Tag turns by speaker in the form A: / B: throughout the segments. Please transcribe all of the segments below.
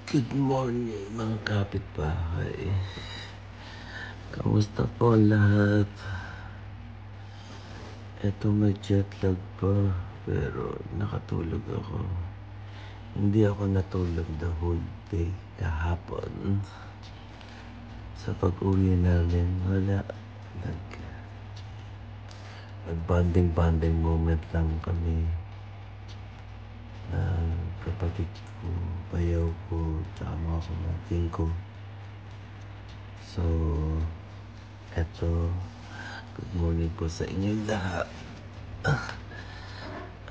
A: Good morning mga kapitbahay. Kamusta po ang lahat? Eto may jet lag pa pero nakatulog ako. Hindi ako natulog the whole day kahapon. Sa pag-uwi namin wala. Nag-bonding moment lang kami. Kapatid ko, bayaw ko, tsaka mga kumating ko. So, eto, good morning po sa inyo lahat.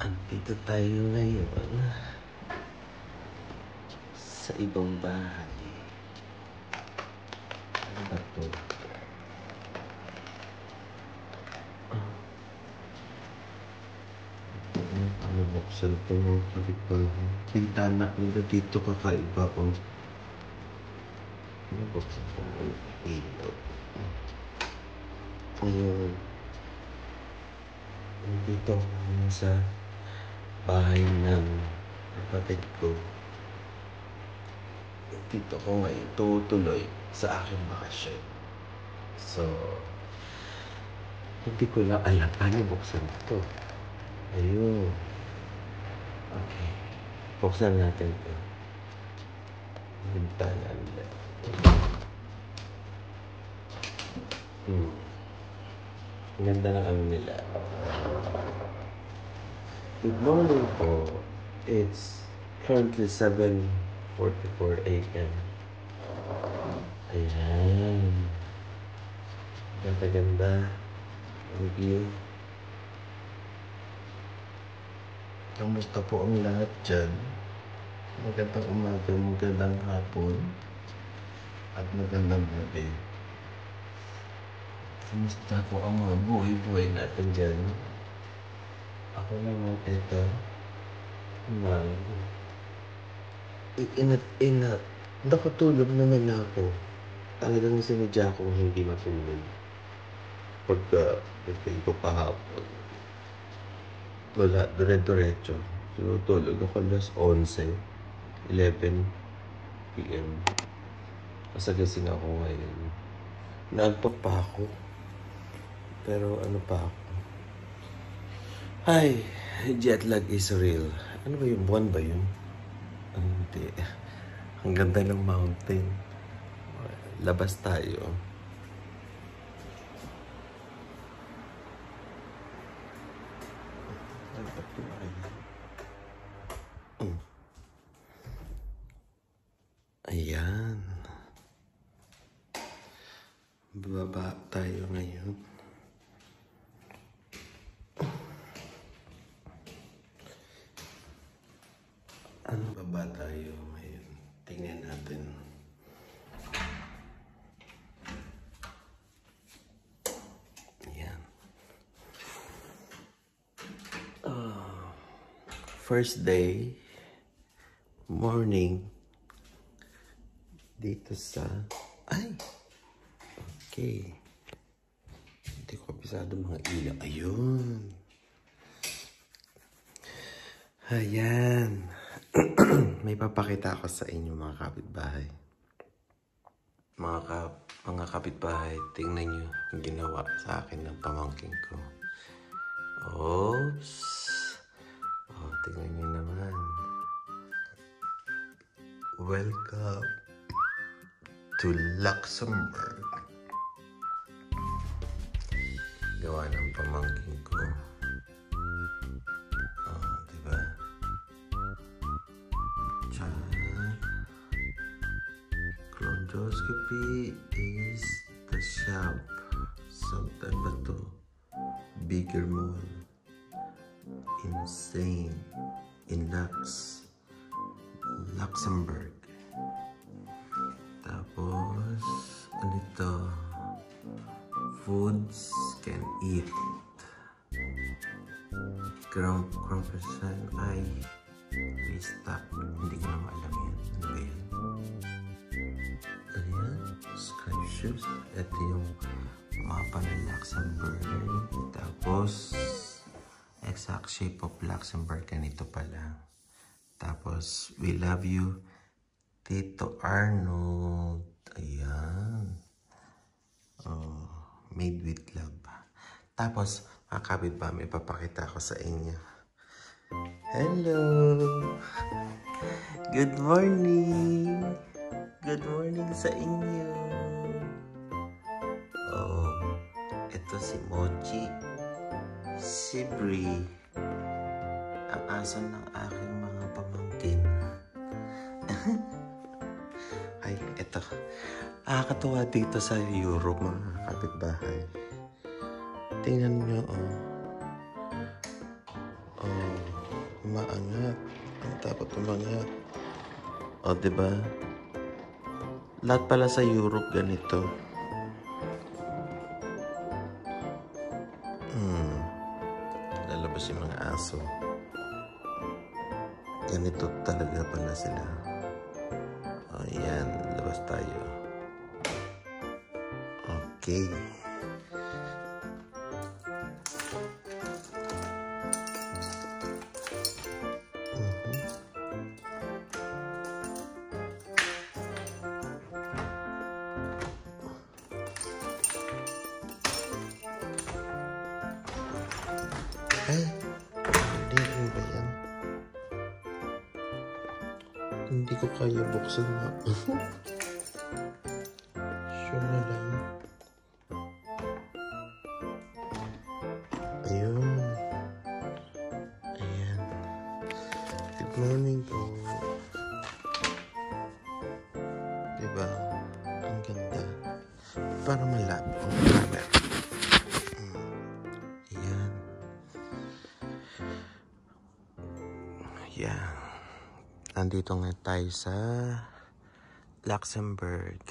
A: Andito tayo ngayon sa ibang bahay. Ano ba to? Ano buksan po mga kapitbahay? Pintana nila dito kakaiba po. Ano buksan po mga ilaw? Dito ako sa bahay ng kapatid ko. Dito ko ngayon tutuloy sa aking bakasyon. So, hindi ko lang alam paano buksan ito. Ayun. Okay. Buksan natin ito. Bintana nila. Ang ganda ng ano nila. Good morning po. It's currently 7:44 a.m. Ayan. Ganda-ganda. Ang view. Kamusta po ang lahat dyan? Magandang umaga, magandang hapon, at magandang gabi. Kamusta po ang mga buhay-buhay natin dyan? Ako naman ito. Inat. Nakatulog naman ako. Talagang sinadya akong hindi matulog. Pagka ko kahapon. Wala, dire-diretso. Tulog ako alas 11 p.m. Kasagasing ako ngayon. Naantok pa ako. Pero ano pa ako? Ay, jet lag is real. Ano ba yung buwan ba yun? Hindi. Ang ganda ng mountain. Labas tayo. Ayan. Bababa tayo ngayon. Ano baba tayo ngayon? Tingnan natin. Ayan. First day, morning, dito sa, okay. Hindi ko kabisado mga ilaw. Ayun. Ayan. May papakita ako sa inyo mga kapitbahay. Mga kapitbahay, tingnan nyo ang ginawa sa akin ng pamangkin ko. Oops. Oh, tingnan nyo naman. Welcome to Luxembourg. Gawa ng pamangkin ko. Oh, diba? Bronchoscopy is the shop. Sometimes ba to? Bigger mall. Insane. In Luxembourg. Tapos, ano ito? Foods can eat. Ground percent ay restock. Hindi ko na maalam yan. Ano ba yan? Ayan. Sky shoes. Ito yung mapa ng Luxembourg. Tapos, exact shape of Luxembourg. Ganito pala. Tapos, we love you. Tito Arnold. Ayan. Oh, made with love. Tapos, mga kapitbahay, may papakita ko sa inyo. Hello! Good morning! Good morning sa inyo! Oh, ito si Mochi. Si Brie. Ang aso ng aking mga pamangkin. Ay, ito. Nakakatuwa dito sa Europe, mga kapitbahay. Tingnan nyo, oh. Oh, umaangat. Ang dapat umangat. Oh, diba? Lahat pala sa Europe ganito. Lalabas yung mga aso. Ganito talaga pala sila. Oh, yan. Labas tayo. Okay. Ay, hindi ba yan? Hindi ko kaya buksan na. Sure na lang. Ayun. Ayan. Good morning po. Diba? Ang ganda. Para malap ang camera. Ayan. Yeah. Nandito nga tayo sa Luxembourg.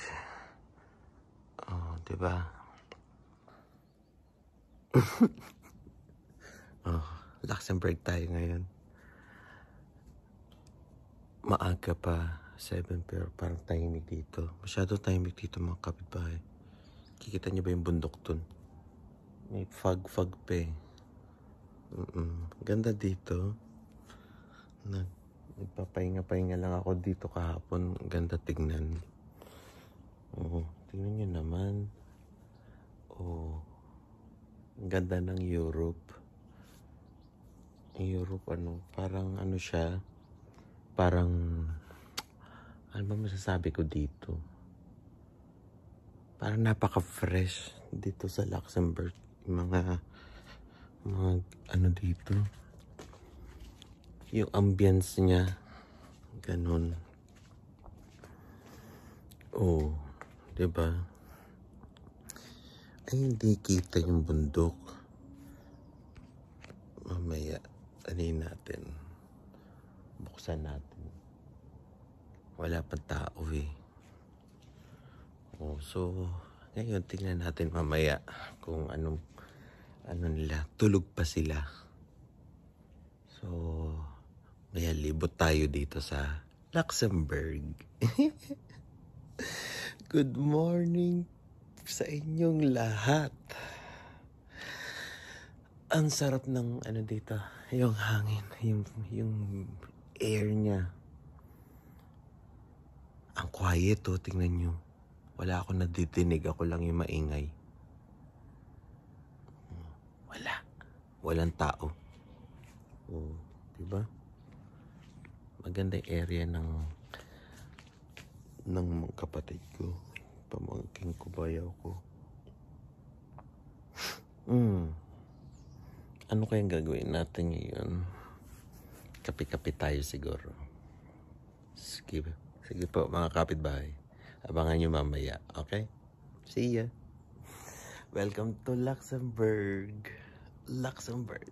A: Oh, diba? Oh, Luxembourg tayo ngayon. Maaga pa, 7 pero parang tahimik dito. Masyado tahimik dito mga kapitbahay. Kikita niyo ba yung bundok dun? May fog pa eh. Ganda dito. Nagpapahinga-pahinga lang ako dito kahapon. Ganda tignan. Oh, tignan nyo naman. Oh, ganda ng Europe. Europe parang ano siya. Parang, ano ba masasabi ko dito? Parang napaka-fresh dito sa Luxembourg. Mga ano dito. Yung ambience niya, ganun. Oh, diba? Ay, hindi kita yung bundok. Mamaya, natin. Buksan natin. Wala pa tao eh. Oh, so, ngayon, tingnan natin mamaya kung ano nila. Tulog pa sila. So, kaya libot tayo dito sa Luxembourg. Good morning sa inyong lahat. Ang sarap ng dito, yung hangin, yung air niya. Ang quiet oh, tingnan nyo. Wala akong nadidinig, ako lang yung maingay. Walang tao. Oh, diba? Maganda yung area ng kapatid ko, pamangking ko, bayaw ko. Ano kayang gagawin natin ngayon? Kape-kape tayo siguro. Sige po mga kapitbahay. Abangan nyo mamaya, okay? See ya! Welcome to Luxembourg. Luxembourg.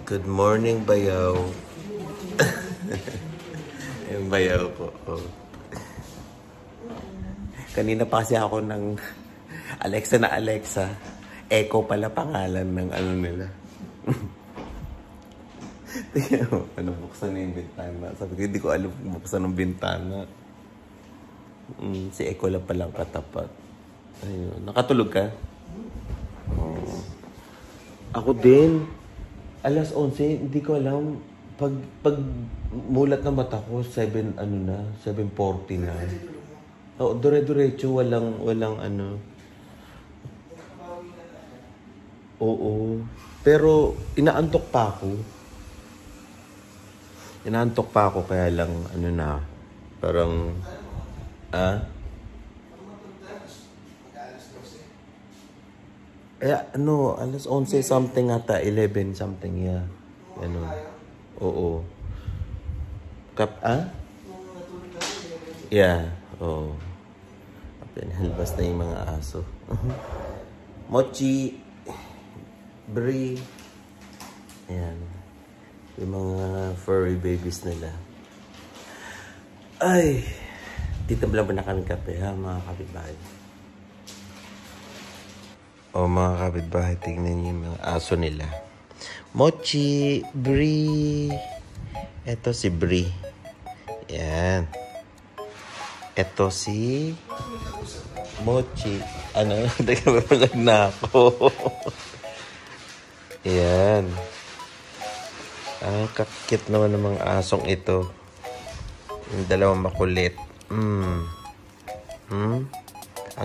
A: Good morning, bayaw. Yung bayaw ko. Oh. Kanina pa kasi ako ng Alexa. Echo pala pangalan ng nila. Tingnan mo, buksan na yung bintana. Sabi ko, hindi ko alam kung buksan ng bintana. Si Echo lang palang katapat. Ayun. Nakatulog ka? Oh. Ako din. Alas 11, hindi ko alam. Pag mulat na mata ko, 7:40 na. Oo, dire-diretso, walang ano. Oo. Pero inaantok pa ako. Kaya lang ano na. Parang alas 11 something ata, 11 something, yeah. Ano. Oo. Yeah. Oo. Halbas na yung mga aso. Mochi. Brie. Ayan. Yung mga furry babies nila. Ay. Titimpla ba na kami kape, ha, mga kapitbahay? Mga kapitbahay, tingnan niyo yung mga aso nila. Mochi. Brie. Eto si Brie. Ayan. Eto si Mochi. Ano? Nagkabalag na ako. Ayan. Ang kakit naman ng mga asong ito. Yung dalawang makulit. Ang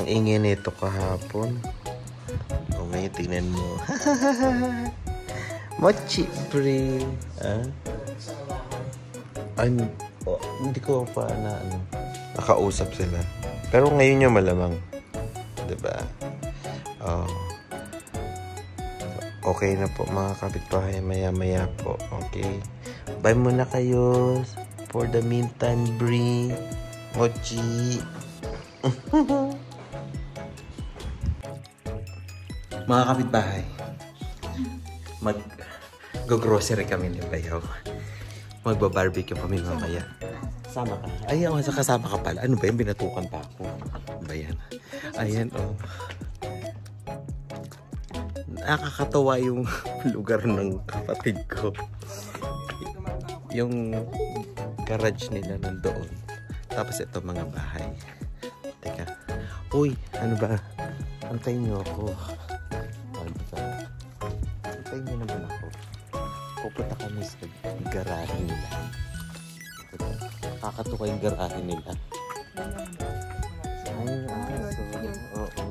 A: ingay nito kahapon. Ngayon, tingnan mo. Mochi, Brie. Hindi ko pa nakausap sila. Pero ngayon yung malamang. Diba? Okay na po mga kapitbahay. Maya-maya po. Okay. Bye muna kayo. For the meantime, Brie. Mochi. Mga kapitbahay. Mag-grocery kami ni Bayaw. Magba-barbecue kami mamaya. Sama ka. Ay, kasama ka pala. Ano ba yan? Binatukan pa ako. Ano ba yan? Ayan, nakakatawa yung lugar ng kapatid ko. Yung garage nila nandoon. Tapos ito mga bahay. Teka. Uy, ano ba? Antayin niyo ako. Antayin niyo naman ako. Pupunta kami sa garahe nila. Nakakatuwa yung garahe nila. Ay, aso. Oo.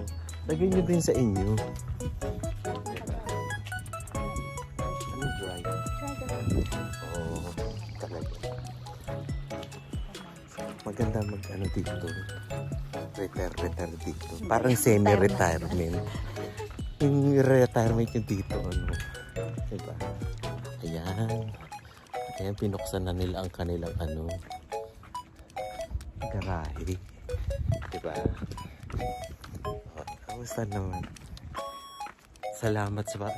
A: Lagay niyo din sa inyo. Ano dry? Oo. Talaga. Maganda dito. Retire dito. Parang semi-retirement. Yung retirement yung dito. Diba? Ayan. Ayan, pinuksan na nila ang kanilang garahe. Diba? Kamusta naman? Salamat sa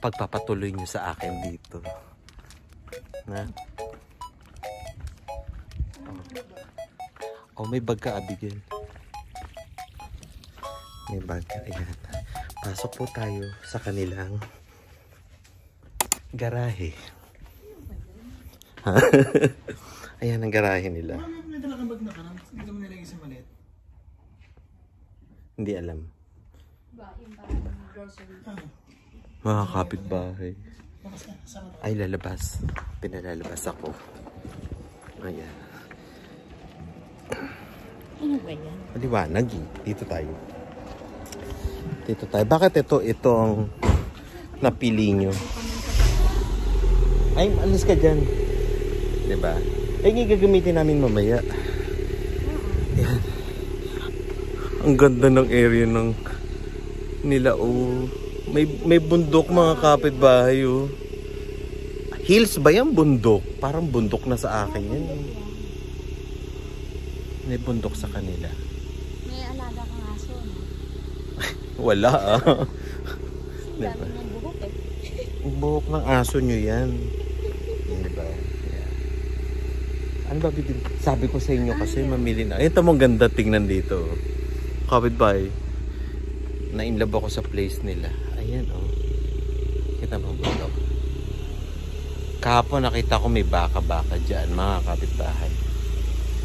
A: pagpapatuloy nyo sa akin dito. Na? May bag ka, Abigail. May bag. Ayan. Pasok po tayo sa kanilang garahe. Ayan ang garahe nila.
B: May dala kang bag na kanan. Hindi mo nilagay sa maliit.
A: Hindi alam. Mga kapitbahay. Ay, lalabas. Pinalalabas ako. Ayan.
C: Ano ba yan?
A: Maliwanag eh. Dito tayo. Bakit ito ang napili nyo? Ay, alis ka dyan. Diba? Ay, gagamitin namin mamaya. Ayan. Ang ganda ng area ng nila, May bundok mga kapitbahay, Hills ba yan? Bundok? Parang bundok na sa akin yan. May bundok sa kanila.
C: May alaga kang aso, no?
A: Wala,
C: Diba? Dami ng buhok,
A: Ang buhok ng aso nyo yan. Diba? Yeah. Ano ba bibili? Sabi ko sa inyo kasi mamili na. Ito mong ganda tingnan dito. Kapitbahay. Na-inlove ako sa place nila. Ayan, Kita mo bundok. Kahapon nakita ko may baka-baka dyan, mga kapitbahay.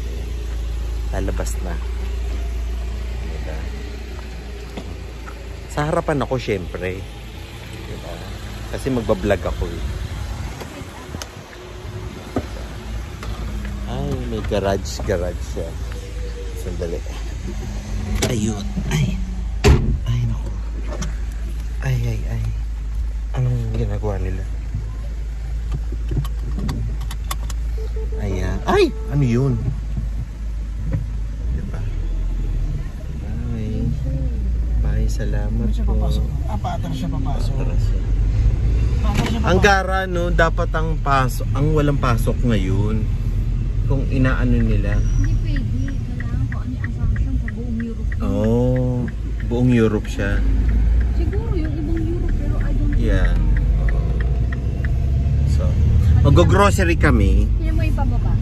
A: Ayan. Lalabas na. Diba? Sa harapan ako syempre. Diba? Kasi magbablog ako may garage siya. Sandali. Ayun. Ay, naku. Ay. Anong ginagawa nila? Ayan. Ay! Ano yun? Diba? Bye. Salamat
B: Siya
A: po.
B: papasok. Paatras siya papasok.
A: Paatras siya.
B: Paatras siya
A: Ang
B: papasok.
A: gara, no, dapat ang walang pasok ngayon. Kung inaano nila.
C: Hindi pwede. Kailangan ko ano yung assumption sa buong Europe.
A: Oh, buong Europe siya.
C: Siguro yung ibang Europe pero I don't know.
A: Yan. So, mag-grocery kami.
C: Hindi mo ipababa.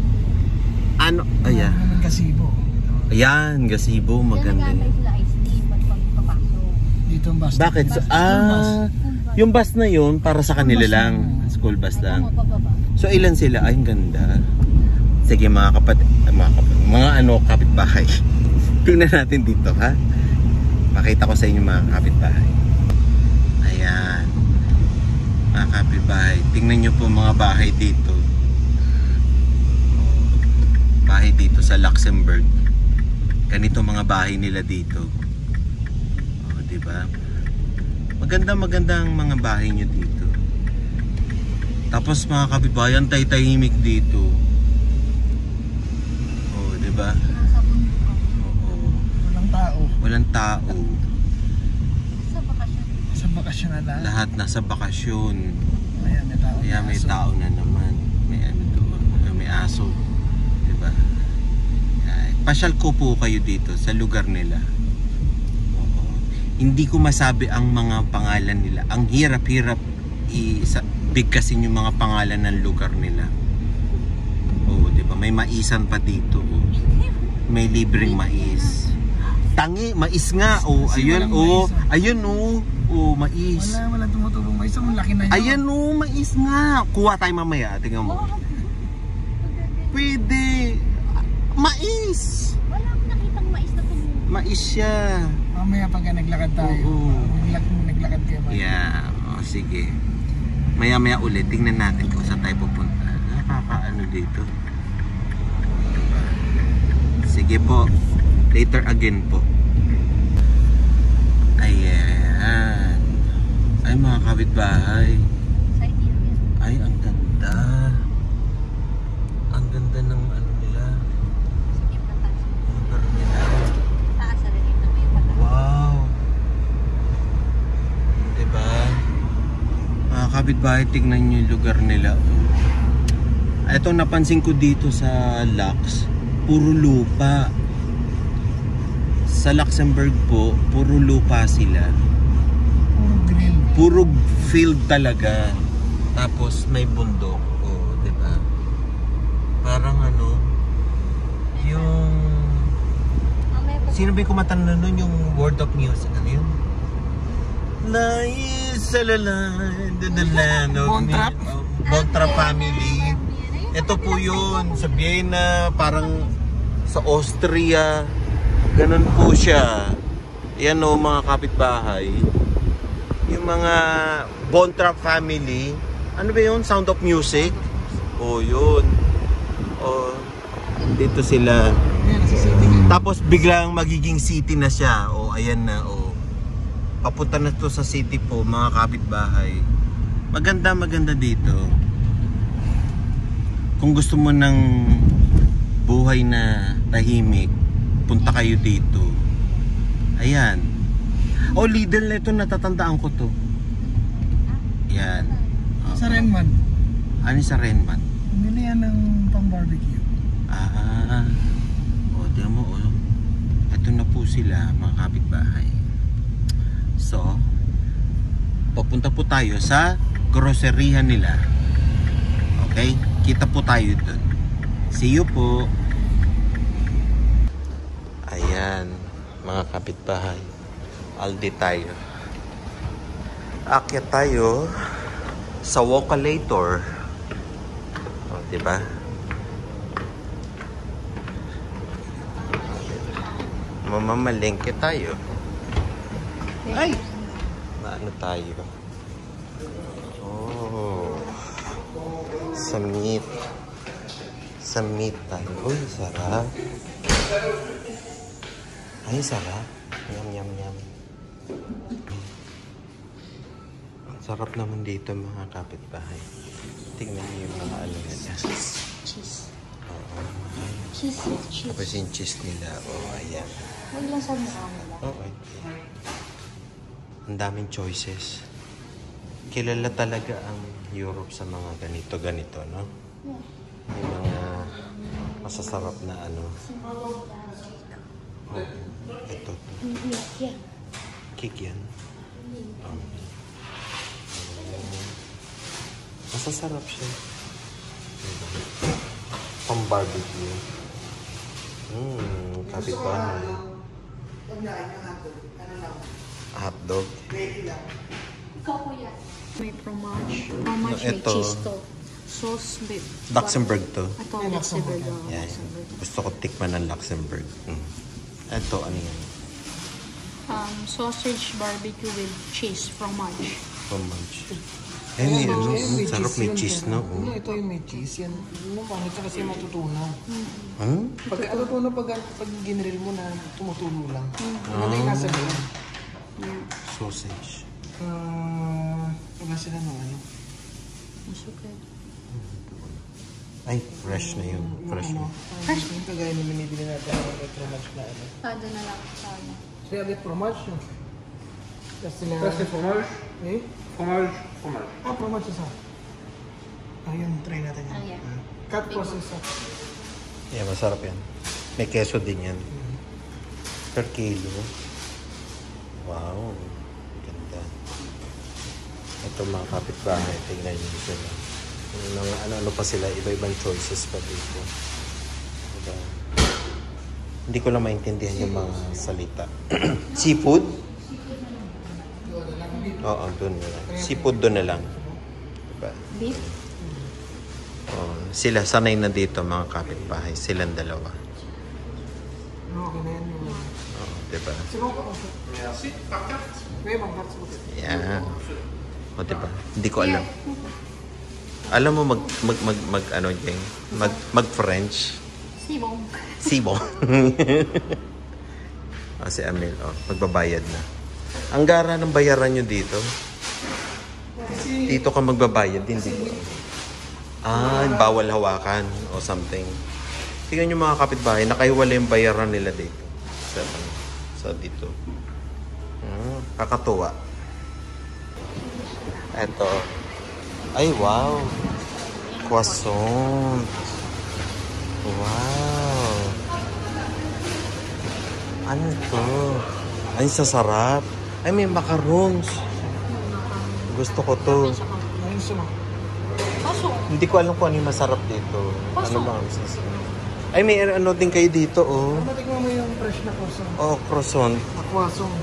A: Ano? Ayan.
B: Ano ng gazebo?
A: Ayan, gazebo.
C: Kaya
A: Maganda
C: nag-aantay
A: yun.
C: sila ice cream pag papasok.
B: Dito ang bus.
A: Bakit? So, yung bus na yun para sa kanila lang. School bus
C: Ay,
A: lang.
C: kung mapababa.
A: So, ilan sila? Ay, ang ganda. Sige, mga kapitbahay. Tingnan natin dito, ha? Makita ko sa inyo mga kapitbahay. Ayan. Mga kapitbahay. Tingnan nyo po mga bahay dito. Bahay dito sa Luxembourg. Ganito mga bahay nila dito. O, diba? Maganda ang mga bahay nyo dito. Tapos mga kapitbahay, ang tahimik dito. O, diba?
C: Nasa bundok ako.
A: Oo.
B: Walang tao.
A: Walang tao.
C: Sa bakasyon.
B: Sa bakasyon na lang.
A: Lahat nasa bakasyon.
B: Ayan, may tao.
A: Kaya may tao na naman. May ano doon. May aso. Diba? Ay, pasyal ko po kayo dito sa lugar nila. Oo. Hindi ko masabi ang mga pangalan nila. Ang hirap-hirap bigkasin yung mga pangalan ng lugar nila. Oo, diba? May maisan pa dito. Oh. May libreng mais. Tangi, mais nga. Oh,
B: Kasi
A: ayun,
B: walang
A: oh.
B: mais,
A: Ayun, oh. Oh, mais.
B: Walang tumutulong. May isang laki na yun.
A: Ayan, oh, mais nga. Kuha tayo mamaya. Tingnan mo.
C: Oo.
A: Pwede. Mais.
C: Wala akong nakitang mais na tumubo.
A: Mais siya.
B: Mamaya pag naglakad tayo.
A: Oo.
B: Naglakad kayo.
A: Yeah. O, sige. Maya-maya ulit. Tingnan natin kung saan tayo pupunta. Nakakaano dito. Diba? Sige po. Later again po. Ayan. Ay, mga kapitbahay.
C: Sa Itinerary.
A: Ay, ang ganda. Ang ganda ng ano nila.
C: Sige, pataas.
A: Ang lugar nila.
C: Taas na rin ito. May pataas.
A: Wow. Diba? Mga kapitbahay, tignan nyo yung lugar nila. Ito napansin ko dito sa Lux. Puro lupa. Sa Luxembourg po, puro lupa sila.
B: Puro green.
A: Puro field talaga. Tapos may bundok. Oh, diba? Parang ano, yung...
C: May pataas.
A: Sino ba yung kumanta na nun yung World of Music? Ano yun? Lais sa lalan, dadalan.
B: Bontrap?
A: Bontrap family. Ito po yun, sa Vienna, parang sa Austria. Ganun po siya. Yan o mga kapitbahay. Yung mga Bontrap family. Ano ba yun? Sound of Music? O yun. O, dito sila.
B: Ayan, nasa city.
A: Tapos biglang magiging city na siya. O, ayan na. O, papunta na to sa city po, mga kapitbahay. Maganda dito. Kung gusto mo ng buhay na tahimik, punta kayo dito. Ayan. O, Lidl na ito, natatandaan ko to. Yan.
B: Sa Renman.
A: Ano sa Renman?
B: Bumili yan ng pang barbecue.
A: O, di mo, o. Ito na po sila, mga kapitbahay. So, papunta po tayo sa groceryhan nila. Okay? Kita po tayo dun. See you po. Ayan, mga kapitbahay. Aldi tayo. Akyat tayo sa Walkalator. O, diba? Mamamalengke tayo. Ay! Maano tayo? Oh. Sa meat. Sa meat tayo. Uy, sarap. Ay, sarap. Yum, yum, yum. Ang sarap naman dito mga kapitbahay. Tingnan niyo yung mga ano nila.
C: Cheese.
A: Oo.
C: Cheese.
A: Tapos yung cheese nila. Oh, ayan.
C: Huwag lang sa mukha nila.
A: Oh, okay. Ang daming choices. Kilala talaga ang Europe sa mga ganito, no?
C: Yeah.
A: May mga masasarap na ano. Oh, ito.
C: Yeah.
A: Cake yan. Masasarap siya. Pang-barbecue. Kapitbahay. Hotdog.
C: Ikaw po yan. May fromage. Fromage, may
A: Ito.
C: cheese to. Sauce, may...
A: Luxembourg to.
C: Ito, Luxembourg.
A: Yan. Gusto ko tikman ng Luxembourg. Ito, ano yan?
C: Sausage barbecue with cheese, fromage.
A: Fromage. Eh, may ano, sarap may cheese, no? Oh.
B: Ito yung may cheese. Yan. Pangit na kasi matutunaw.
A: Huh?
B: Pag natutunaw, pag ginril mo na tumutulo lang. Ano yung nasa loob?
A: Sausage.
B: Wala sila ng ano.
C: Masukad.
A: Ay, fresh na yun. Fresh na.
B: Fresh? Yung kagaya na binibili natin ng fromage na ano.
C: Pado na lang sa ano.
B: Sila avec fromage, no? Tapos sila...
D: Ça c'est fromage,
B: Eh?
D: fromage.
B: Fromage isa. Ayun, try natin yan.
C: Yeah.
B: Cut process.
A: Yeah, masarap yan. May keso din yan. Per kilo. Wow. Ganda. Ito mga kapitbahay. Tingnan nyo sila. Ano pa sila. Iba-ibang choices pa dito. Diba? Hindi ko lang maintindihan yung mga salita. Seafood? Oo, doon na lang. Seafood doon na lang. Diba?
C: Beef?
A: Oh, sila sanay na dito mga kapitbahay. Silang dalawa.
B: Okay na yan.
A: Oh, diba?
D: Merci, par carte.
B: May bang cuts mo?
A: Yan. O, diba? Hindi ko alam. Alam mo ano, Jeng? Mag-French.
C: Sibong.
A: Sibo. Si Amel, magbabayad na. Ang gara ng bayaran nyo dito. Dito ka magbabayad, hindi ko. Bawal hawakan o something. Tingnan nyo mga kapitbahay, nakahiwala yung bayaran nila dito. Sa dito. Kakatuwa. Eto. Ay, wow. Croissant. Wow. Ano to? Ay, sasarap. Ay, may macarons. Gusto ko to.
B: Ayun sila.
C: Kaso,
A: Hindi ko alam kung ano yung masarap dito. Ano ba ang sasarap? Ay, may ano din kayo dito, oh.
B: Matikman mo yung fresh na croissant.
A: Oh, croissant.
B: Croissant.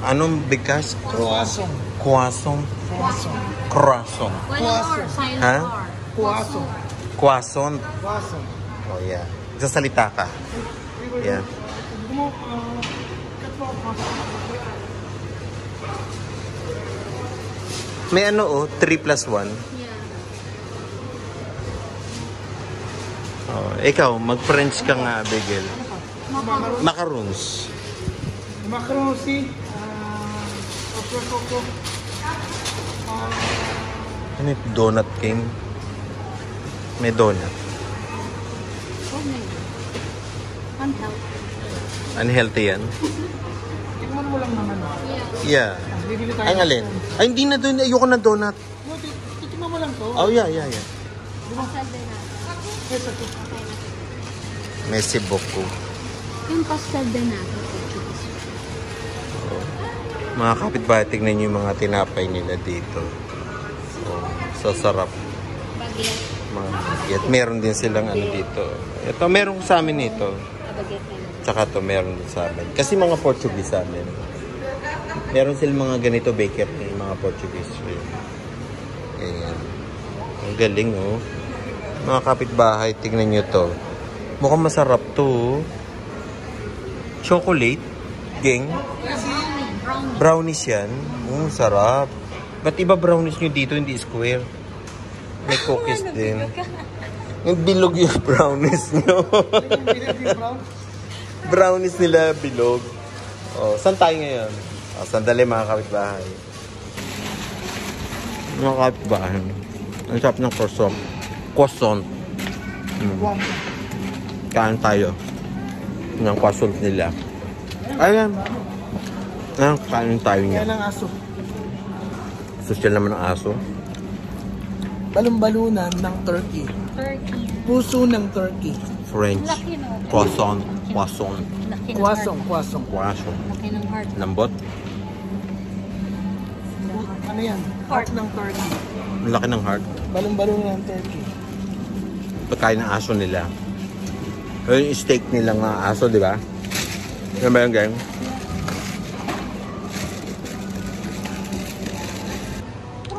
A: Anong bigas?
B: Croissant.
A: Croissant.
B: Croissant.
A: Croissant.
C: walang or, silent
A: Ha?
C: or.
B: Croissant.
A: Croissant.
B: Croissant.
A: Oh, yeah. Sasalita ka. Yeah.
B: Gusto mo, cut mo ang croissant.
A: May ano, 3+1.
C: Yeah.
A: Oh, ikaw, mag-French ka nga, Bigel. Macarons.
B: Macaroni, coco.
A: Ano yung donut king? May donut.
C: Oh my God. Unhealthy.
A: Unhealthy yan?
B: Tikman mo lang naman.
C: Yeah.
A: Yeah.
B: Bibili tayo.
A: Ang alin? Ay, hindi na doon. Ayoko na donut.
B: No, tikman mo lang to.
A: Oh, yeah.
C: Pastel din natin.
B: Yes, ito.
A: Merci beaucoup.
C: Yung pastel din natin.
A: Mga kapitbahay, tignan nyo yung mga tinapay nila dito. So sarap.
C: Baguette.
A: Mga baguette. Meron din silang ano dito. Ito, meron sa amin ito.
C: Baguette na yun.
A: Tsaka ito, meron din sa amin. Kasi mga Portuguese sa amin. Meron silang mga ganito bakery, mga Portuguese. Ganyan. Ang galing, oh. Mga kapitbahay, tignan nyo to. Mukhang masarap to. Chocolate. Geng. Brownies yan. Sarap. Ba't iba brownies nyo dito, hindi square? May cookies din. Yung bilog yung brownies nyo. Brownies nila bilog. Oh, saan tayo ngayon? Oh, sandali mga kapitbahay. Mga kapitbahay. Ang sarap ng croissant. Croissant. Kain tayo ng croissant nila. Ayan. Ayan, kain tayo niya.
B: Kaya ng aso.
A: Social naman ng aso.
B: Balon-balunan ng turkey.
C: Turkey.
B: Puso ng turkey.
A: French.
C: Laki no?
A: Croissant. Croissant.
C: Laki ng
B: Kwasong,
C: heart.
B: kwasong.
A: Croissant.
C: Laki ng heart.
A: Lambot.
B: Ano yan? Heart ng turkey.
A: Ang laki ng heart.
B: Balon-balunan ng turkey.
A: Pagkain ng aso nila. Yung steak nilang aso, di ba? Yan ba yung gang?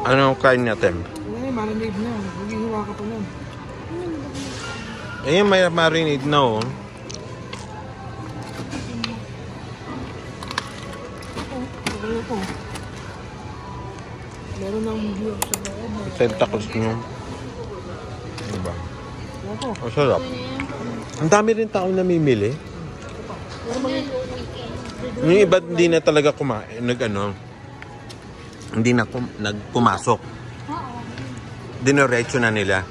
A: Ano kain natin?
B: Ay, marinade na. Maghihiwa ka pa nun.
A: Ayan, may marinade na oh.
B: Ito. Meron ng view sa loob.
A: Tentacles nyo. Diba?
B: Ito.
A: Ang sarap. Ang dami rin tao namimili. Yung iba hindi na talaga kumain. Hindi na nagpumasok. Dinoretso na nila.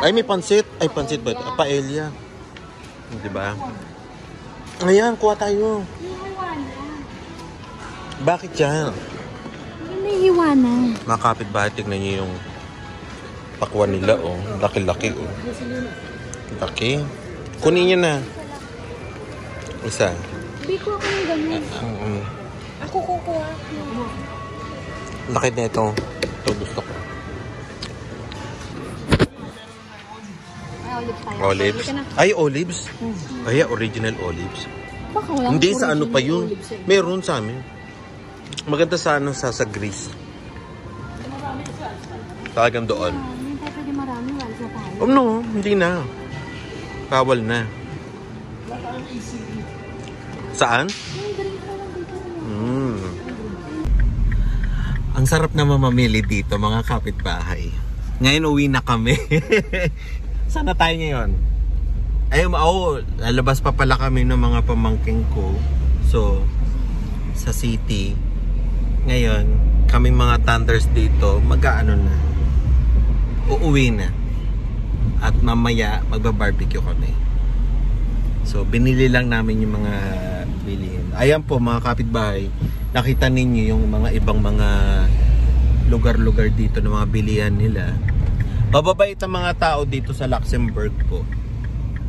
A: Ay, may pansit. Ay, pansit ba? Paella. Diba? Ayan, kuha tayo. Bakit yan?
C: Hinihiwa na.
A: Mga kapitbahay, tignan nyo yung pakwan nila, oh. Laki-laki, oh. Laki. Kunin nyo na. Isa.
C: Hindi ko ako ng ganyan. Ako kukuha.
A: Laki na ito. Ito gusto ko.
C: Ay, olives tayo.
A: Olives.
C: Halika na.
A: Ay, olives. Ay, original olives.
C: Baka wala
A: Hindi,
C: akong
A: sa ano pa
C: original
A: yun.
C: olives eh.
A: Meron sa amin. Maganda sa ano, sa Greece. Talagang doon.
C: Hindi tayo pwede marami. Wala sa tayo.
A: Oh no, hindi na. Bawal na. Saan? Ang sarap na mamamili dito, mga kapitbahay. Ngayon uwi na kami. Saan na tayo ngayon? Ay, lalabas pa pala kami ng mga pamangking ko. So, sa city. Ngayon, kaming mga thunders dito, mag-aano na. Uuwi na. At mamaya, magba-barbecue kami. So, binili lang namin yung mga bilihin. Ayan po, mga kapitbahay. Nakita ninyo yung mga ibang mga lugar-lugar dito ng mga bilihan nila. Mababait ang mga tao dito sa Luxembourg po.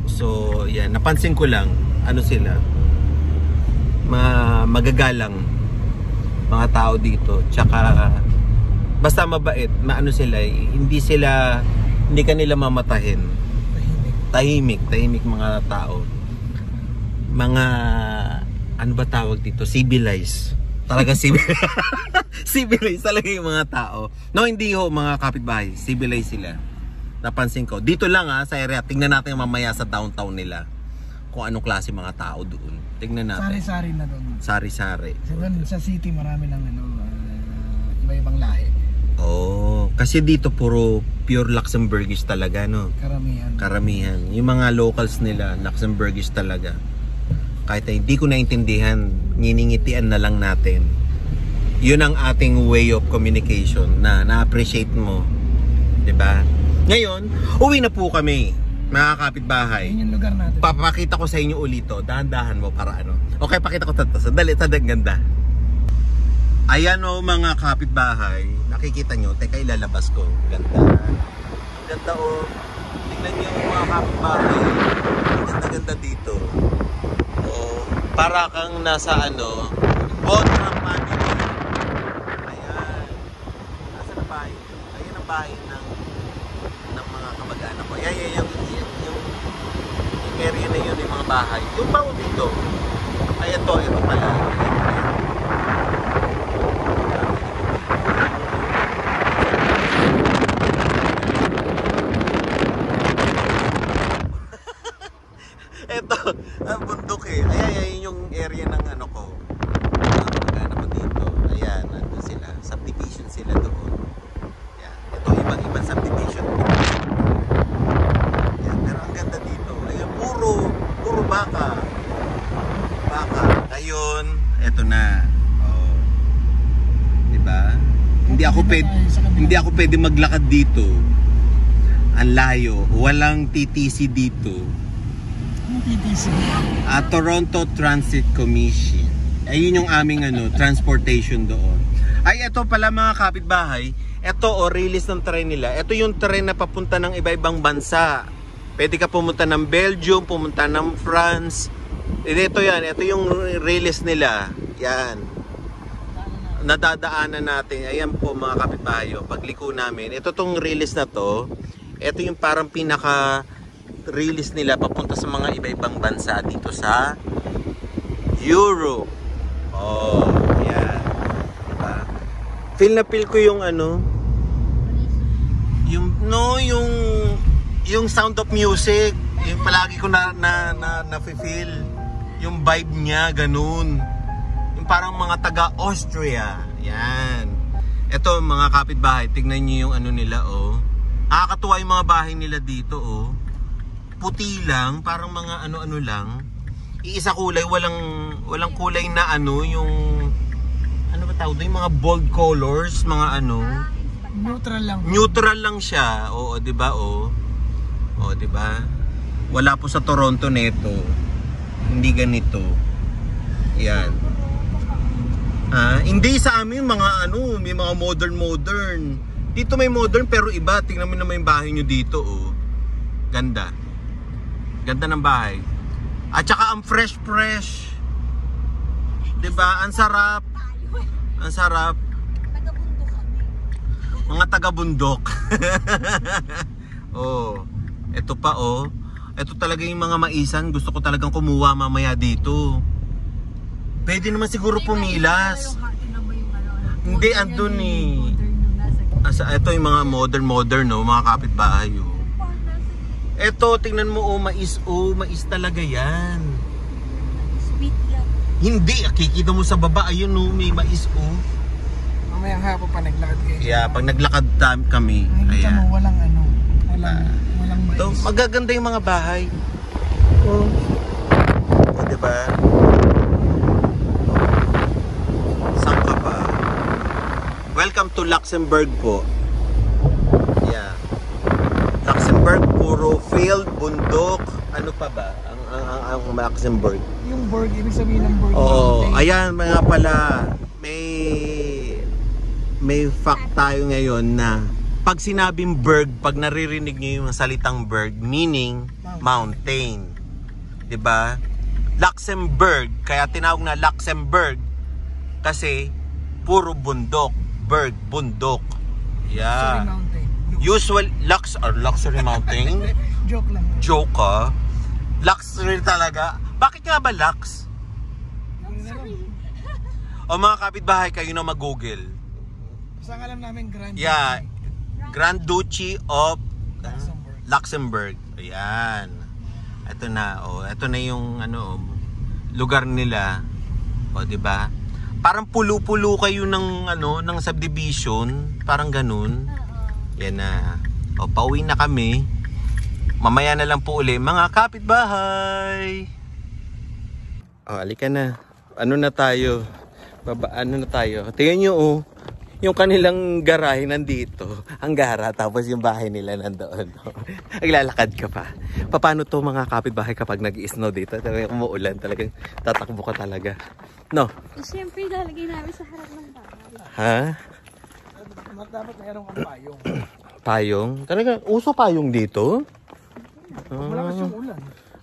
A: So, yan. Napansin ko lang, ano sila, magagalang mga tao dito. Tsaka, basta mabait, maano sila, hindi kanila mamatahin. Tahimik mga tao. Mga, ano ba tawag dito? Civilized. Talaga civilized talaga yung mga tao. No, hindi ho, mga kapitbahay. Civilized sila. Napansin ko. Dito lang sa area. Tingnan natin mamaya sa downtown nila. Kung anong klase mga tao doon. Tingnan natin.
B: Sari-sari na doon.
A: Sari-sari.
B: Sa city marami ng iba-ibang lahi.
A: Oh, kasi dito puro pure Luxembourgish talaga, no? Karamihan. Yung mga locals nila, Luxembourgish talaga. Kahit hindi ko naintindihan, nginingitian na lang natin. Yun ang ating way of communication na na-appreciate mo. 'Di ba? Ngayon, uwi na po kami, mga kapitbahay.
B: Yun yung lugar natin.
A: Papakita ko sa inyo ulito. Dahan-dahan mo para ano. Okay, pakita ko ito. Sandali, ganda. Ayan o, mga kapitbahay. Nakikita nyo. Teka, ilalabas ko. Ganda. Ganda o. Tignan nyo mga kapitbahay. Ganda dito. O, para kang nasa ano, Bonham family. Ayan. Nasa na bahay? Ayan ang bahay ng mga kamag-anak ko. Ayan, yung area na yun, yung mga bahay. Yung bawo dito. Ay, ito pala. Ito, ang bundok eh. Ayan yung area ng ano ko. Kamag-anak ko dito. Ayan, nandun sila. Subdivision sila doon. Ayan. Ito, ibang subdivision.
E: Hindi ako pwede maglakad dito. Ang layo. Walang TTC dito.
B: Anong TTC?
E: Toronto Transit Commission. Ayun yung aming transportation doon. Ay, ito pala mga kapitbahay. Ito release ng train nila. Ito yung train na papunta ng iba-ibang bansa. Pwede ka pumunta ng Belgium, pumunta ng France. Ito yan. Ito yung release nila. Yan. Nadadaanan natin. Ayan po mga kapitbahay. Pagliko namin. Ito tong release na to. Ito yung parang pinaka-release nila papunta sa mga iba-ibang bansa dito sa Europe. Oh, yan. Diba? Feel na feel ko yung yung sound of music. Yung palagi ko na-feel. Yung vibe niya, ganun. Yung parang mga taga-Austria. Yan. Ito mga kapitbahay, tignan niyo yung nila, oh. Nakakatuwa yung mga bahay nila dito, oh. Puti lang, parang mga ano lang. Iisa kulay, walang kulay na yung ba tawag doon, yung mga bold colors, mga
B: Neutral lang.
E: Neutral lang siya. Oo, 'di ba? Oh, 'di ba? Wala po sa Toronto nito. Hindi ganito. Yan. Hindi sa amin mga may mga modern. Dito may modern pero iba. Tingnan mo naman yung bahay nyo dito, oh. Ganda. Ganda ng bahay. At saka ang fresh. 'Di ba? Ang sarap. Ang sarap. Mga taga-bundok. Oh. Ito pa, oh. Ito talaga yung mga maisan. Gusto ko talagang kumuha mamaya dito. Pwede naman siguro pumilas. Hindi, andun eh. Ito yung mga modern, no? Mga kapitbahay, oh. Ito, tingnan mo, oh. Mais, oh. Mais talaga yan.
C: Sweet yan.
E: Hindi, kikita mo sa baba. Ayun, oh. May mais, oh.
B: Mamayang hapon pa naglakad kayo.
E: Yeah, pag naglakad kami.
B: Nakikita
E: Ayan.
B: mo, walang mais.
E: Ito, magaganda yung mga bahay. Oh. Oh, diba? Saan ka pa? Welcome to Luxembourg po. Yeah. Luxembourg, puro field, bundok. Ano pa ba? Ang Luxembourg.
B: Yung Berg, ibig sabihin ng Berg.
E: Oo, ayan mga pala. May fact tayo ngayon na pag sinabing berg, pag naririnig niyo yung salitang berg, meaning mountain. 'Di ba? Luxembourg, kaya tinawag na Luxembourg kasi puro bundok, berg, bundok. Yeah.
B: Luxury mountain.
E: Luxury mountain.
B: Joke lang.
E: Joke ka. Luxury talaga. Bakit nga ba Lux? O mga kapitbahay, kayo na mag-google.
B: Basta alam namin Grand
E: Yeah. Grand Duchy of
B: Luxembourg.
E: Ayan. Ito na, oh. Ito na yung lugar nila. O, 'di ba? Parang pulo-pulo kayo ng ng subdivision, parang ganun. Yan na. O, pauwi na kami. Mamaya na lang po uli mga kapitbahay. O, alika na. Ano na tayo? Ano na tayo? Tingnan nyo, oh. Yung kanilang garahe nandito, ang gara, tapos yung bahay nila nandoon. Naglalakad ka pa. Paano to mga kapitbahay kapag nag-i-snow dito? Talagang umuulan, talagang tatakbo ka talaga. No?
C: Siyempre, lalagay namin sa harap ng bahay.
E: Ha?
B: Dapat mayroong kang payong.
E: Payong? Talaga, uso payong dito?
B: Malakas yung ulan.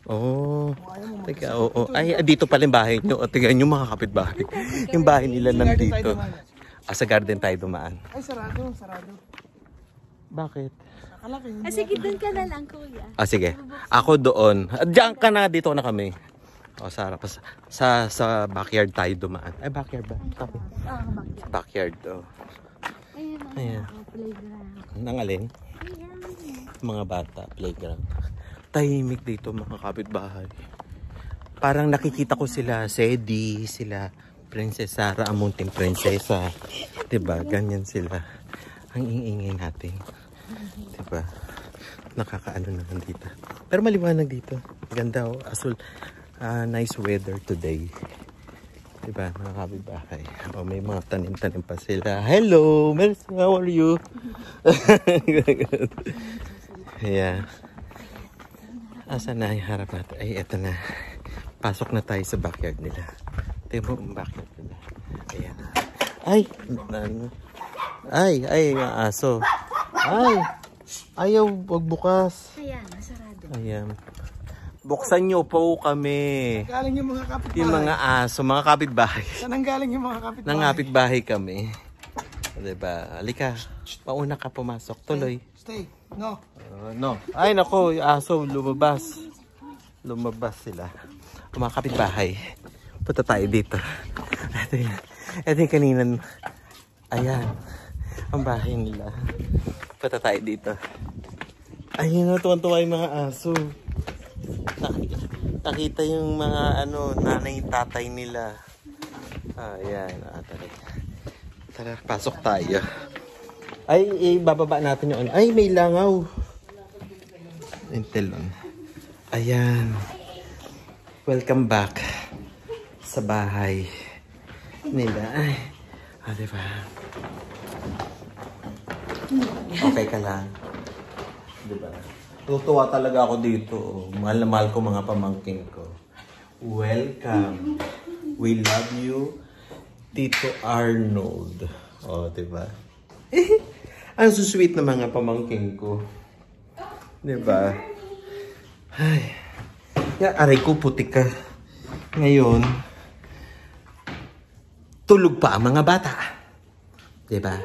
E: Oh. Teka, oo. Ay, dito pala yung bahay nyo. O, tingnan nyo mga kapitbahay. Yung bahay nila nandito. Sa garden tayo dumaan.
B: Ay, sarado.
E: Bakit?
B: Nakalaki.
C: Sige, doon ka na lang, kuya.
E: Sige. Ako doon. Diyan ka na, dito na kami. O, Sarah, sa backyard tayo dumaan. Ay, backyard ba? Okay. Backyard, oh.
C: Ayan. Playground.
E: Nang alin? Mga bata, playground. Tahimik dito mga kapitbahay. Parang nakikita ko sila, Sedi, sila Princess Sarah, ang munting prinsesa. Diba? Ganyan sila. Ang ingay natin. Diba? Nakakaano naman dito. Pero maliwanag dito. Ganda, oh. Asul. Nice weather today. Diba, mga kapitbahay. O, may mga tanim-tanim pa sila. Hello, Mercy, how are you? Yeah. Asan na yung harap natin? Ay, eto na. Pasok na tayo sa backyard nila. Tingnan mo ang backyard nila. Ayan. Ay! Ay, nga aso. Ay! Ayaw, wag bukas.
C: Ayan, nasarado.
E: Ayan. Buksan nyo po kami.
B: Galing yung mga kapitbahay.
E: Yung mga aso, mga kapitbahay.
B: Saan ang galing yung mga kapitbahay?
E: Nangapitbahay kami. Diba? Halika. Pauna ka pumasok. Tuloy.
B: Stay. No.
E: No. Ay, nako. Yung aso, lumabas. Lumabas sila. Mga kapitbahay. Punta tayo dito. Ito yung kaninan. Ayan. Ang bahay nila. Punta tayo dito. Ayun na, tuwan-tuwa yung mga aso. Nakita yung mga nanay, tatay nila. Ayan. Tara, pasok tayo. Ay, bababa natin yung ay, may langaw. Intelon. Ayan. Welcome back sa bahay nila. Ay, diba? Okay ka lang. Diba? Tutuwa talaga ako dito. Mahal na mahal ko mga pamangkin ko. Welcome. We love you, Tito Arnold. O, diba? Ang susweet na mga pamangkin ko. Diba? Ay. Aray ko, putik ka. Ngayon, tulog pa ang mga bata. Diba?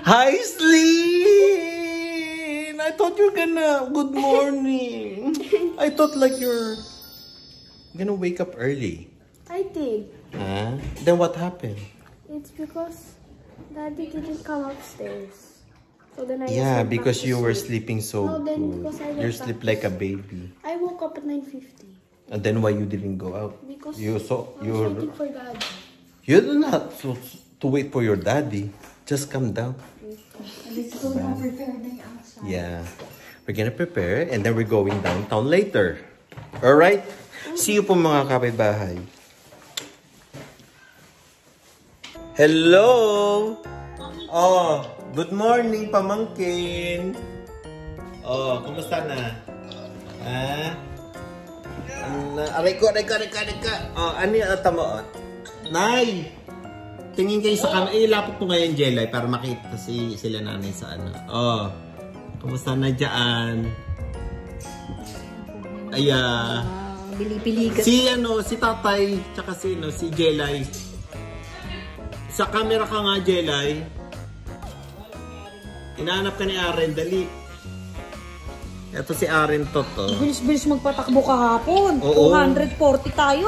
E: Hi, Sleen! I thought you're gonna... Good morning. I thought like you're gonna wake up early.
C: I did.
E: Huh? Then what happened?
C: It's because Daddy didn't come upstairs. So then I
E: Yeah,
C: just went
E: because
C: back to
E: you were
C: sleep.
E: sleeping so
C: No, then
E: good.
C: because I went
E: You
C: back
E: sleep
C: to
E: like a
C: sleep.
E: baby.
C: I woke up at 9:50.
E: And then why you didn't go out?
C: Because
E: You
C: I was waiting for Daddy.
E: You're not so to wait for your daddy. Just come down. Yeah. We're gonna prepare and then we're going downtown later. Alright? See you po mga kapitbahay. Hello! Oh, good morning pamangkin. Oh, kumusta na? Ha? Aray ko. Oh, ano yung tamo? Nay! Tingin kayo sa camera. Ilapot ko ngayon, Jelay, para makita sila nanay sa ano. Oh, kumusta na dyan?
C: Bili-piligan.
E: Si tatay, tsaka si Jelay. Sa camera ka nga, Jelay. Inaanap ka ni Aren, dali. Ito si Aren to.
C: Bilis-bilis magpatakbo kahapon.
E: Oo.
C: 240 tayo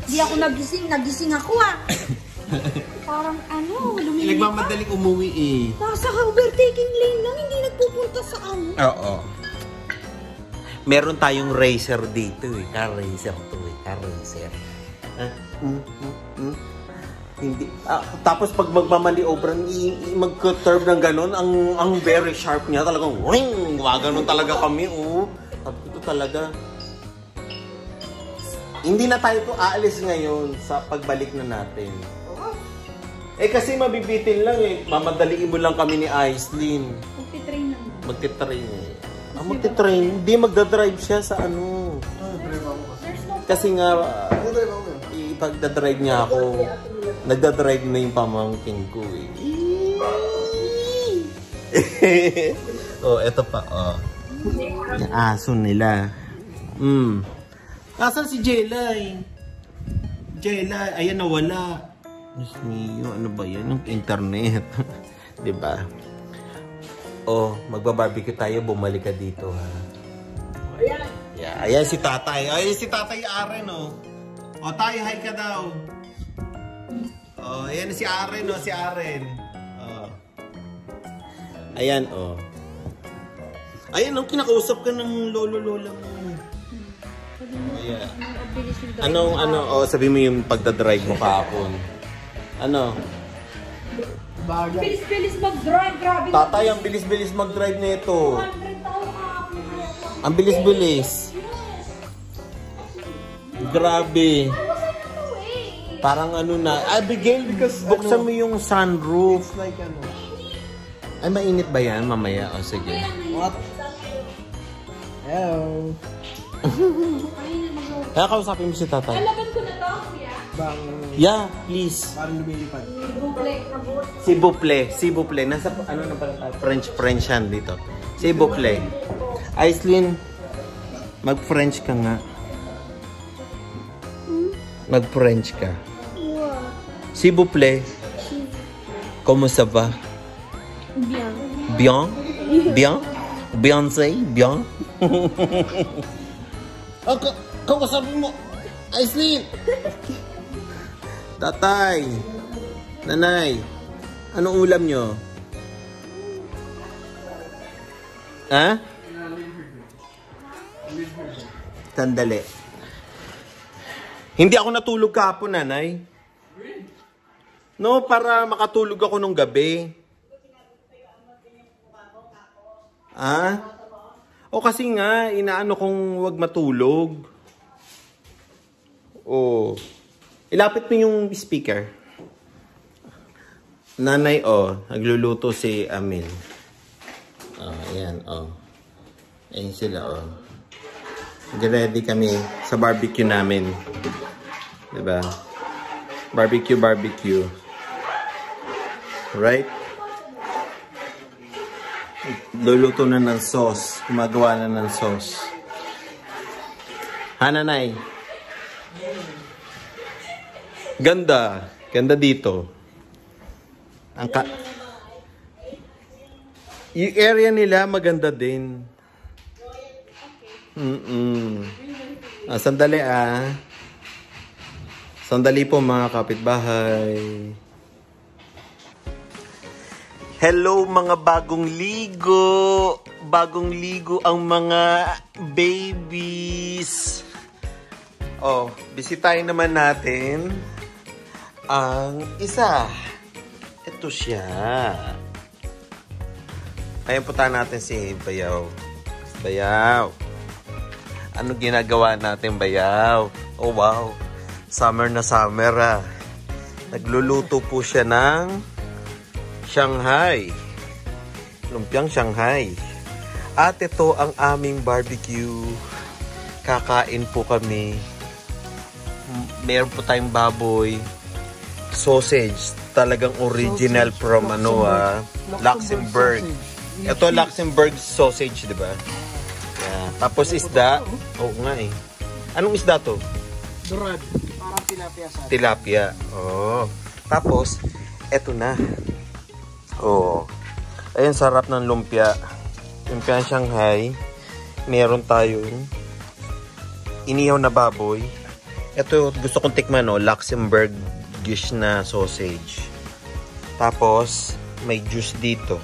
C: Di ako nagising ako Parang lumilipad.
E: Nagmamadaling umuwi eh.
C: Nasa overtaking lane lang, hindi nagpupunta sa
E: Oo. Meron tayong racer dito eh. Car racer to eh. Car racer. Hindi. Tapos pag magmamaniobra, mag-curve ng ganon, ang very sharp niya talagang ring! Gumaganon talaga kami oh. Ito talaga. Hindi na tayo aalis ngayon sa pagbalik na natin. Eh kasi mabibitin lang eh. Mamadaliin mo lang kami ni Aislinn.
C: Magti-train naman.
E: Magti-train eh. Magti-train? Hindi, magdadrive siya sa ano. Kasi nga, ipagdadrive niya ako. Nagdadrive na yung pamangkin ko eh. Oh, eto pa oh. Yung aso nila. Nasaan si Jelay? Jelay, ayan nawala. Diyos mio, ano ba yan? Yung internet. Diba? Oh, magbabarbecue tayo. Bumalik ka dito, ha? Ayan. Yeah, ayan si tatay. Ayan si tatay Aren, oh. Oh, tayo, hi ka daw. Oh, ayan si Aren, oh. Si Aren. Oh. Ayan, oh. Ayan, oh. Kinakausap ka ng lolo-lola mo. Yeah. Oh, sabi mo yung pagdadrive mo kahapon. Ano?
C: Bilis-bilis mag-drive, grabe.
E: Tatay, ang bilis-bilis mag-drive na ito. Ang bilis-bilis. Grabe. Parang ano na. Abigail, buksan mo yung sunroof.
B: It's like ano.
E: Ay, mainit ba yan? Mamaya. O, sige.
B: What? Hello.
E: Kaya kausapin mo si tatay.
C: Laban ko na to, kuya.
B: Bang,
E: Yeah, please.
B: parang lumilipad.
C: Buble.
E: Si Buple. Nasa, ano na pala, French yan dito. Si Buple. Aislinn, mag-French ka nga. Mag-French ka. Si Buple. Comment ça va?
C: Bien.
E: Bien? Bien? Beyoncé? Bien? Oh, kausapin mo! Aislinn! Tatay! Nanay! Anong ulam nyo? Ha? Sandali. Hindi ako natulog kahapon, nanay. No, para makatulog ako nung gabi. Ah? O kasi nga, inaano kong wag matulog. O. Ilapit mo yung speaker. Nanay, nagluluto si Amil. Ayan, Ayan sila, Ready kami sa barbecue namin. Diba? Barbecue. Right? Luluto na ng sauce. Gumagawa na ng sauce. Ha, nanay? Ganda. Ganda dito. Yung area nila maganda din. Sandali Sandali po mga kapitbahay. Hello mga bagong ligo. Bagong ligo ang mga babies. Bisitahin naman natin ang isa. Ito siya. Ayun, punta natin si Bayaw. Bayaw. Ano ginagawa natin, Bayaw? Oh, wow. Summer na summer, Nagluluto po siya ng Shanghai. Lumpiang Shanghai. At ito ang aming barbecue. Kakain po kami. Meron po tayong baboy. Sausage. Talagang original from Luxembourg. Ito Luxembourg sausage, di ba? Yeah. Tapos isda. Oo nga Anong isda to?
B: Dorad. Parang tilapia sa
E: Tilapia. Tapos, eto na. Ayun, sarap ng lumpia. Lumpia Shanghai. Meron tayong inihaw na baboy. Ito, gusto kong tikman, Luxembourgish na sausage. Tapos, may juice dito.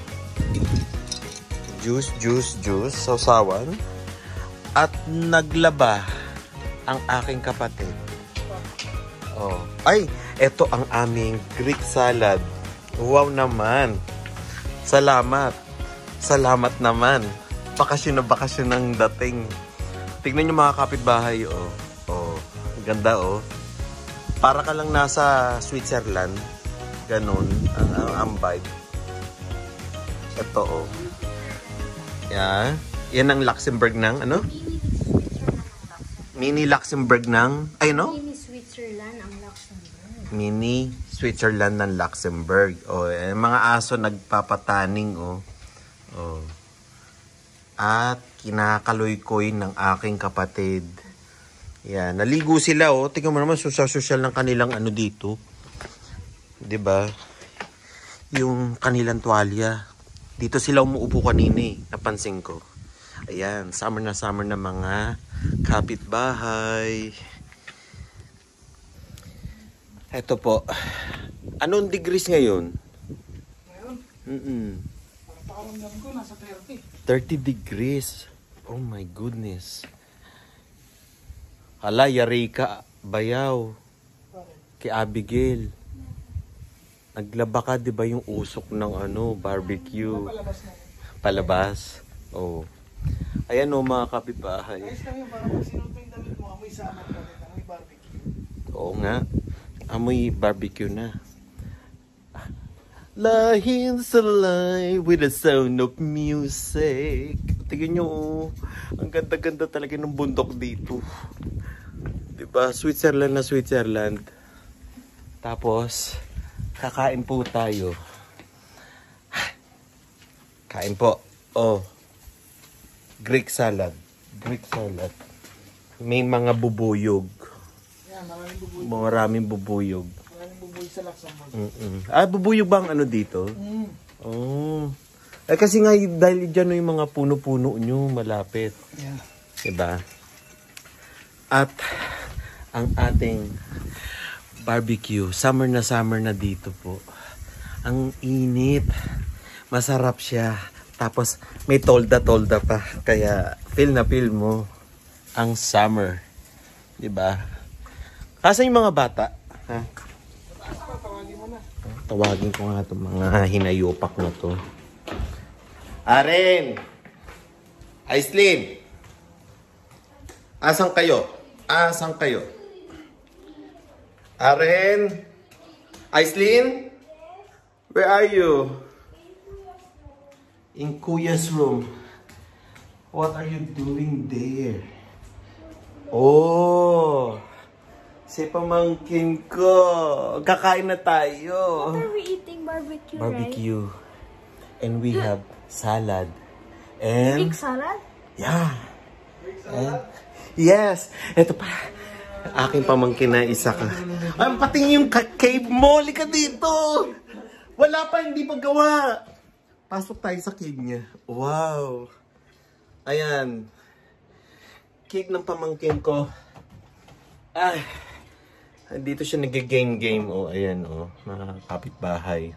E: Juice. Sausawan. At naglaba ang aking kapatid. Ay, ito ang aming Greek salad. Wow naman. Salamat naman. Bakasyon ang dating. Tignan nyo mga kapitbahay, ganda, Para ka lang nasa Switzerland. Ganun ang vibe. Ito, Yeah. Yan ang Luxembourg ng, Mini Luxembourg ng,
C: Mini Switzerland ang Luxembourg.
E: Mini Switzerland ng Luxembourg. Mga aso nagpapataning, At kinakaloy-koy ng aking kapatid. Yan, naligo sila, Tingnan mo naman, social ng kanilang dito. 'Di ba? Yung kanilang tuwalya. Dito sila umuupo kanina, napansin ko. Ayan, summer na mga kapitbahay. Ito po. Anong degrees ngayon?
B: Ngayon? Parang ko, nasa 30.
E: 30 degrees. Oh my goodness. Hala, yari ka, Bayaw. Kay Abigail. Naglaba ka, di ba, yung usok ng barbecue? Palabas. Ayan mga kapitbahay.
B: Ayos lang yun, parang sinuto yung damit mo, amoy saman ka rin, amoy barbecue.
E: Oo nga. Amoy barbecue na. Lahin sa live with the sound of music. Tingnan nyo, ang ganda-ganda talaga ng bundok dito. Diba? Switzerland na Switzerland. Tapos, kakain po tayo. Kain po. Oh. Greek salad. Greek salad. May mga bubuyog.
B: Yan, maraming bubuy.
E: Maraming bubuyog.
B: Maraming bubuy sa Luxembourg.
E: Bubuyog ba ang ano dito? Oh. Kasi nga dahil dyan yung mga puno-puno nyo malapit.
B: Yeah.
E: Diba? At ang ating barbecue, summer na dito po. Ang init. Masarap siya. Tapos may tolda-tolda pa. Kaya feel na feel mo ang summer. Diba? Kasi yung mga bata, ha? Tawagin ko nga itong mga hinayupak na to. Aren! Aislinn! Asan kayo? Asan kayo? Aren! Aislinn? Where are you? In Kuya's room. What are you doing there? Oh! Si pamangkin ko. Kakain na tayo.
C: What are we eating? Barbecue, right?
E: Barbecue. And we have salad. And
C: Greek salad?
E: yeah. And, yes. Ito pa. Aking pamangkin na isa ka. Ay, pati yung cave mo. Lika dito. Wala pa, hindi pa gawa. Pasok tayo sa cave niya. Wow. Ayan. Cave ng pamangkin ko. Ay. Dito siya nag-game. Oh, ayan, oh. Mga kapitbahay.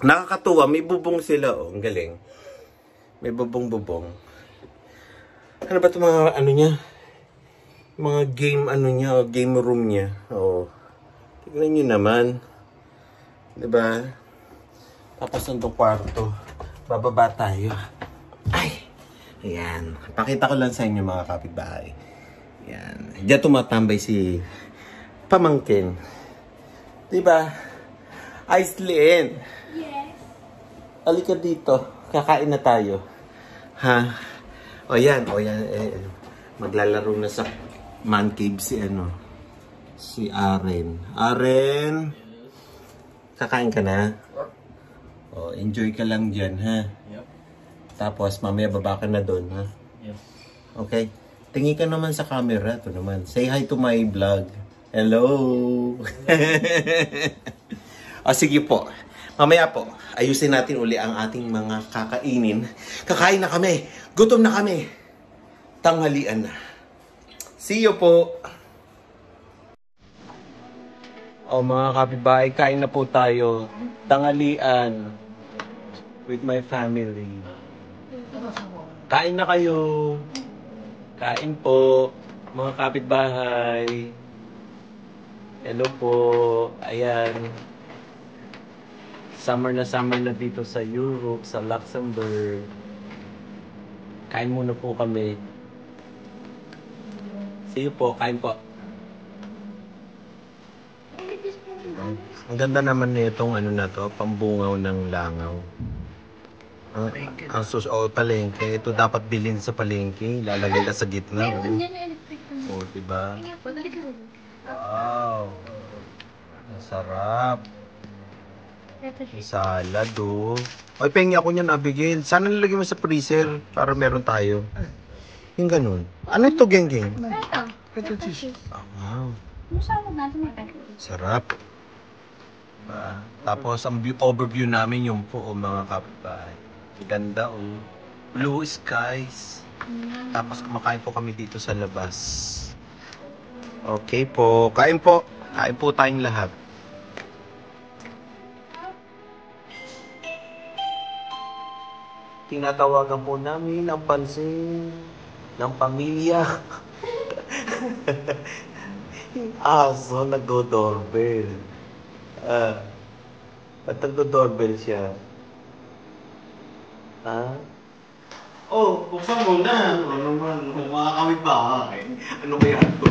E: Nakakatuwa. May bubong sila, oh. Ang galing. May bubong-bubong. Ano ba ito mga, ano niya? Mga game, ano niya, oh, game room niya. Oh. Tignan niyo naman. Diba? Tapos nandong kwarto. Bababa tayo. Ay! Ayan. Pakita ko lang sa inyo mga kapitbahay. Ayan. Diyan tumatambay si pamangkin. Diba? Aislinn.
C: Yes.
E: Halika dito. Kakain na tayo. Ha? O yan. O yan. Maglalaro na sa man cave si ano. Si Aren. Aren. Kakain ka na? O, enjoy ka lang dyan, ha?
B: Yep.
E: Tapos, mamaya baba ka na doon, ha?
B: Yes.
E: Okay? Tingin ka naman sa camera. Ito naman. Say hi to my vlog. Hello! O, sige po. Mamaya po, ayusin natin uli ang ating mga kakainin. Kakain na kami. Gutom na kami. Tanghalian na. See you po! O, mga kapitbahay, kain na po tayo. Tanghalian. With my family. Kain na kayo. Kain po, mga kapitbahay. Hello po. Ayan. Summer na dito sa Europe, sa Luxembourg. Kain muna po kami. See you po. Kain po. Ang ganda naman nitong ano na to, pambungaw ng langaw. Ang palengke. Ito dapat bilhin sa palengke. Lalagay ka sa gitna. Oh, diba? Wow. Ang sarap. May salad, oh. Ay, pengi ako niyan, Abigail. Sana nilagay mo sa freezer para meron tayo. Yung ganun. Ano ito, geng-geng?
C: Ito.
E: Oh, wow.
C: Masarap natin ito.
E: Sarap. Tapos, ang overview namin yung po, oh, mga kapitbahay. Ganda, oh. Blue skies. Tapos, kumakain po kami dito sa labas. Okay po. Kain po. Kain po tayong lahat. Tinatawagan po namin ang pansin ng pamilya. Aso, nagdo-doorbell. Ba't nagdo-doorbell siya? Ha? Oh, buksan mo na. Ano naman, mga kapitbahay. Ano kaya ito?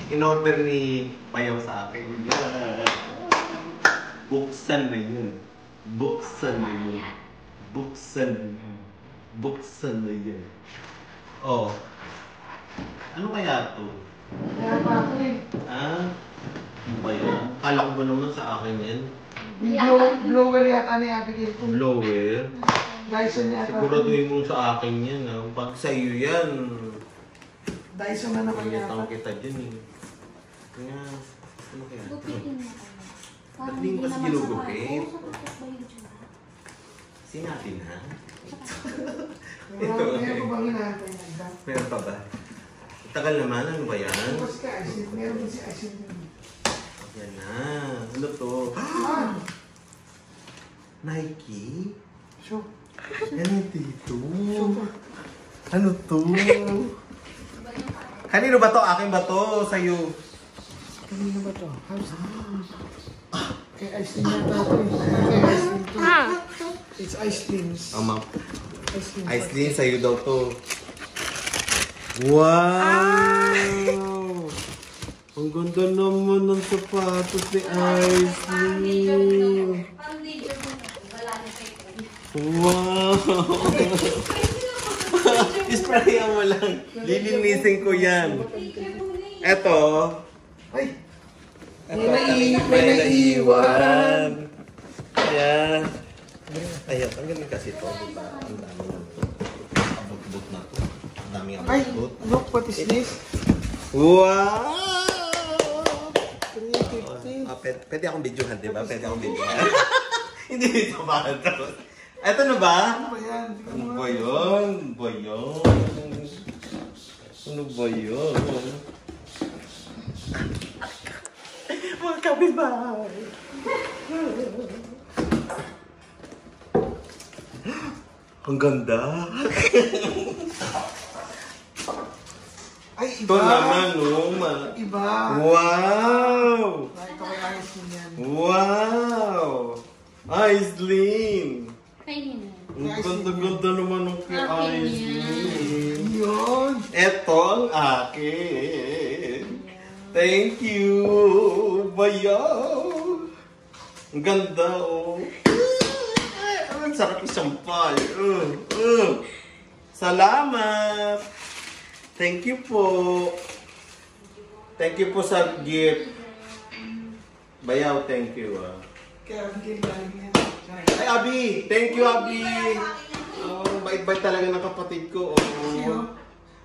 E: In-order ni Bayaw sa akin. Buksan na yun. Buksan na yun. Buksan na yun. Buksan na yun. Oh. Ano kaya to?
B: Kaya pa ako eh.
E: Ah? Ano ba yan? Kala ko ba naman sa akin yan?
B: Blower yata ni Abigail ko.
E: Blower?
B: Dyson yata.
E: Siguraduhin mo sa akin yan. Pag sa iyo yan.
B: Dyson na naman yata.
E: Pagkitang kita dyan eh. Kaya, ano kaya?
C: Gupitin mo kayo.
E: Ba't di mo kasi ginugupit?
C: Oo, sakit ba yung tiyan?
E: Sinabi na?
B: Meron ko bang hinahantay na?
E: Meron pa ba? Tagal naman, ano ba yan?
B: Tapos ka, meron din si Aisin yun.
E: Yan na. Ano to? Nike?
B: So,
E: Ano dito? Ano to? Kanino ba to? Akin ba to? Sa'yo?
B: kanino ba to? Kay Aisin yata ito eh. Kay Aisin to. It's Aisin's.
E: Ma'am.
B: Aisin.
E: Aislinn, sa'yo daw to. Wow! Ang ganda naman ng sapatos ni Aislinn.
C: Parang video mo na. Wala na kayo.
E: Wow! Isprayan mo lang. Lilinisin ko yan. Eto.
B: Ay!
E: May naiiwan. Ayan. Ayan, ang galing kasi ito. Diba? Ang dami ng abot-bot na to. Ang dami ng
B: Ay!
E: abot-bot.
B: Look, what is this?
E: Wow!
B: 350.
E: Pwede akong videohan, di ba? Pwede akong videohan. Hindi dito ba ito? Eto na ba?
B: Ano ba yan?
E: Ano ba yun? Ano ba yun? Ano ba yun? Mga kapitbahay! Ang ganda!
B: Ay,
E: Ito
B: iba!
E: naman, oh.
B: Iba!
E: Wow!
B: Ito kay Aisin yan.
E: Wow! Aislinn!
C: Kainin na.
E: Ang ganda-ganda naman ng kay Aislinn.
B: Yun!
E: Ito ang akin. Thank you, Bayaw. Ang ganda, oh. Ang sarap isampal. Salamat. Thank you po. Thank you po sa gift. Bayaw, thank you.
B: Kaya Abigail galing yan.
E: Ay, Abi! Thank you, Abi! Oh, bait-bait talaga ng kapatid ko.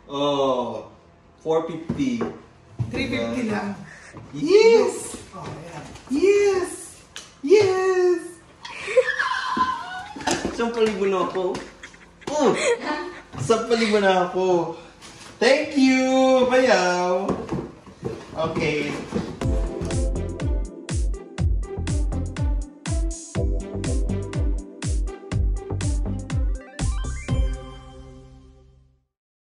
E: Oh, 450.
B: 350 lang.
E: Yes!
B: Oh, ayan.
E: Yes! Yes! Sampalin mo na ako. Sampalin mo na ako. Thank you, Bayaw. Okay.